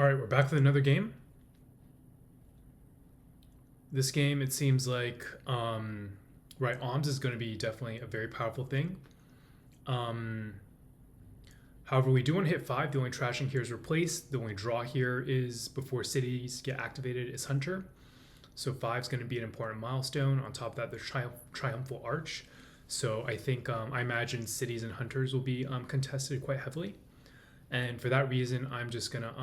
All right, we're back with another game. This game, it seems like, right, alms is going to be definitely a very powerful thing. However, we do want to hit 5. The only trashing here is replace. The only draw here is before cities get activated is hunter. So 5 is going to be an important milestone. On top of that, there's triumphal arch. So I think, I imagine cities and hunters will be contested quite heavily. And for that reason, I'm just going to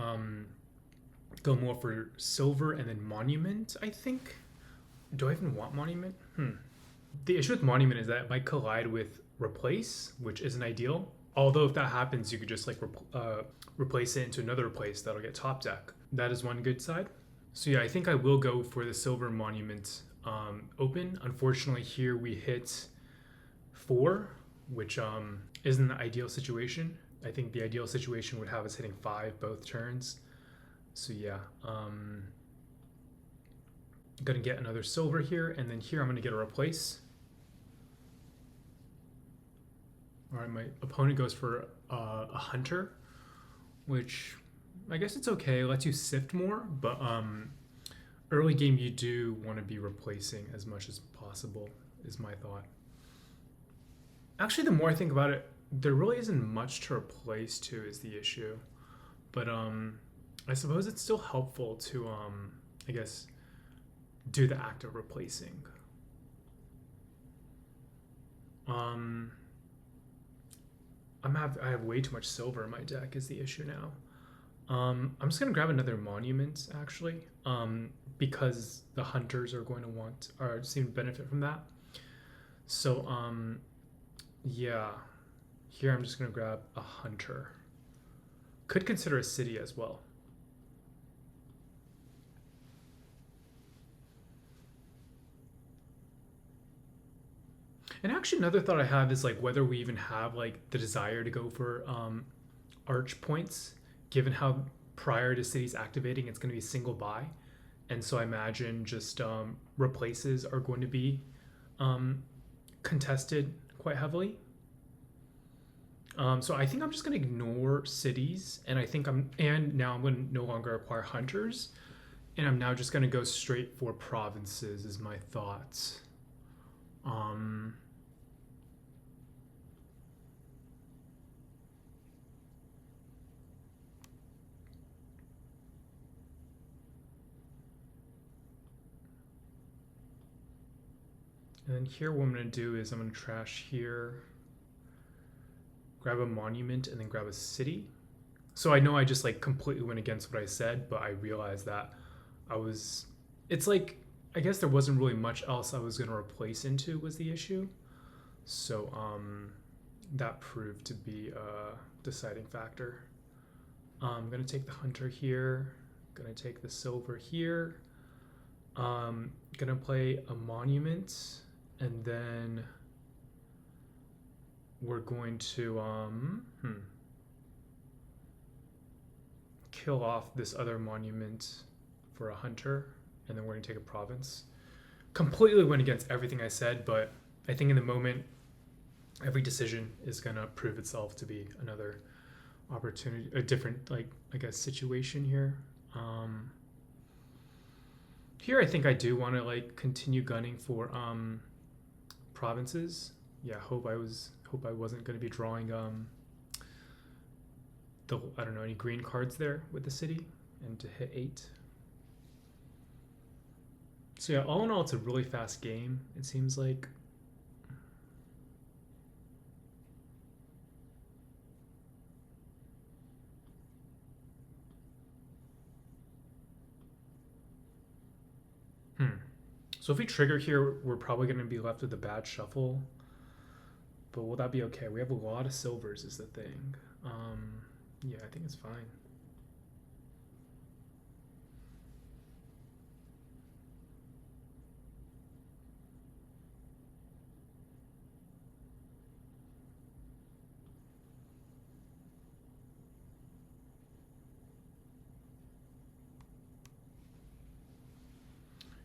go more for silver and then monument, I think. Do I even want monument? The issue with monument is that it might collide with replace, which isn't ideal. Although if that happens, you could just like replace it into another replace that'll get top deck. That is one good side. So yeah, I think I will go for the silver monument open. Unfortunately, here we hit 4, which isn't the ideal situation. I think the ideal situation would have us hitting 5 both turns. So yeah, I'm gonna get another silver here, and then here I'm gonna get a replace. All right, my opponent goes for a hunter, which I guess it's okay. It lets you sift more, but early game you do want to be replacing as much as possible, is my thought. Actually, the more I think about it, there really isn't much to replace to is the issue. But I suppose it's still helpful to, I guess, do the act of replacing. I have way too much silver in my deck is the issue now. I'm just gonna grab another monument actually, because the hunters are going to want or seem to benefit from that. So yeah, here I'm just gonna grab a hunter. Could consider a city as well. And actually, another thought I have is like whether we even have like the desire to go for arch points, given how prior to cities activating, it's going to be single buy, and so I imagine just replaces are going to be contested quite heavily. So I think I'm just going to ignore cities, and now I'm going to no longer acquire hunters, and I'm now just going to go straight for provinces. Is my thoughts. And then here what I'm going to do is I'm going to trash here, grab a monument, and then grab a city. So I know I just like completely went against what I said, but I realized that it's like, I guess there wasn't really much else I was going to replace into was the issue. So that proved to be a deciding factor. I'm going to take the hunter here, going to take the silver here, going to play a monument, and then we're going to kill off this other monument for a hunter, and then we're going to take a province. Completely went against everything I said, but I think in the moment, every decision is going to prove itself to be another opportunity, a different, like, I guess, situation here. Here I think I do want to like continue gunning for provinces. Yeah, hope I wasn't going to be drawing I don't know, any green cards there with the city, and to hit 8. So yeah, all in all, it's a really fast game, it seems like. So if we trigger here, we're probably going to be left with a bad shuffle. But will that be okay? We have a lot of silvers is the thing. Yeah, I think it's fine.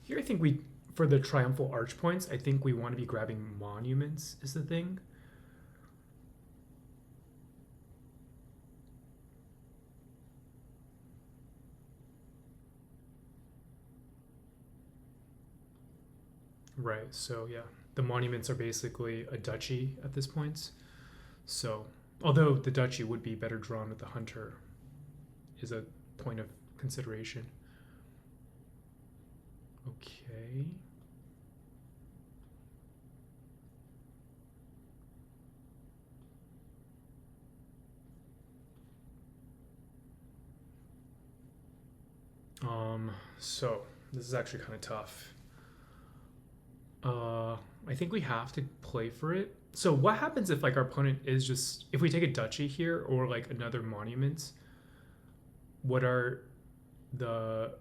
Here I think for the triumphal arch points, I think we want to be grabbing monuments is the thing. Right. So yeah, the monuments are basically a duchy at this point. So although the duchy would be better drawn with the hunter, is a point of consideration. Okay. So this is actually kind of tough. I think we have to play for it. So what happens if like our opponent is just if we take a duchy here or like another monument? What are the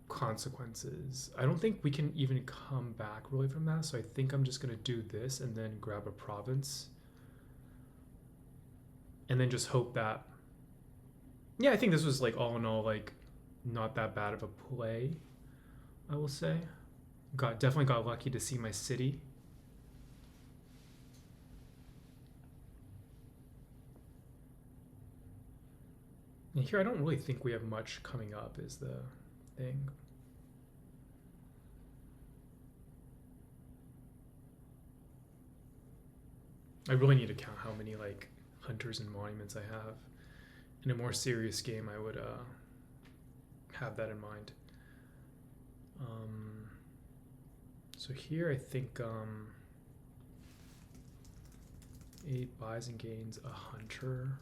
consequences? I don't think we can even come back really from that. So I think I'm just gonna do this and then grab a province, and then just hope that. Yeah, I think this was like all in all like not that bad of a play. I will say. Definitely got lucky to see my city. And here I don't really think we have much coming up is the thing. I really need to count how many like hunters and monuments I have. In a more serious game, I would have that in mind. So here I think 8 buys and gains a hunter.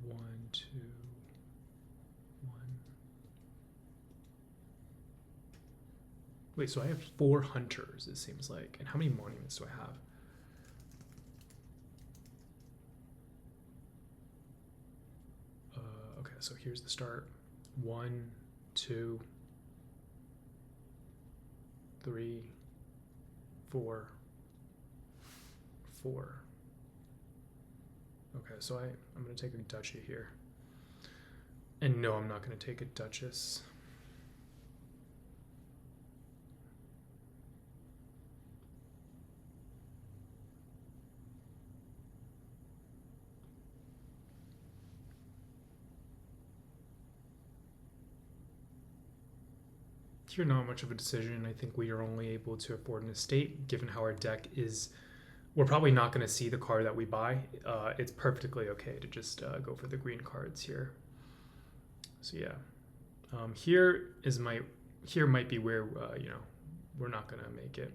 One, two, one. Wait, so I have 4 hunters, it seems like. And how many monuments do I have? Okay, so here's the start. 1, 2, 3, 4, 4. Okay, so I'm going to take a duchy here. And no, I'm not going to take a duchess. Here, not much of a decision. I think we are only able to afford an estate, given how our deck is. We're probably not going to see the card that we buy. It's perfectly okay to just go for the green cards here. So yeah, here might be where we're not going to make it.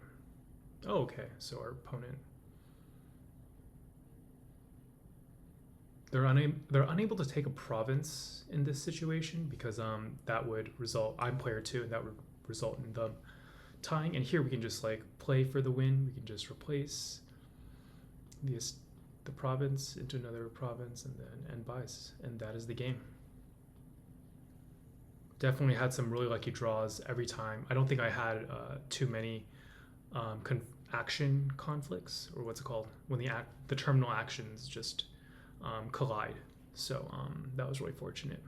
Oh, okay. So our opponent, they're unable to take a province in this situation because that would result. I'm player 2, and that would result in them tying. And here we can just like play for the win. We can just replace the province into another province and then end buys, and that is the game. Definitely had some really lucky draws every time. I don't think I had too many action conflicts, or what's it called when the terminal actions just collide. So that was really fortunate.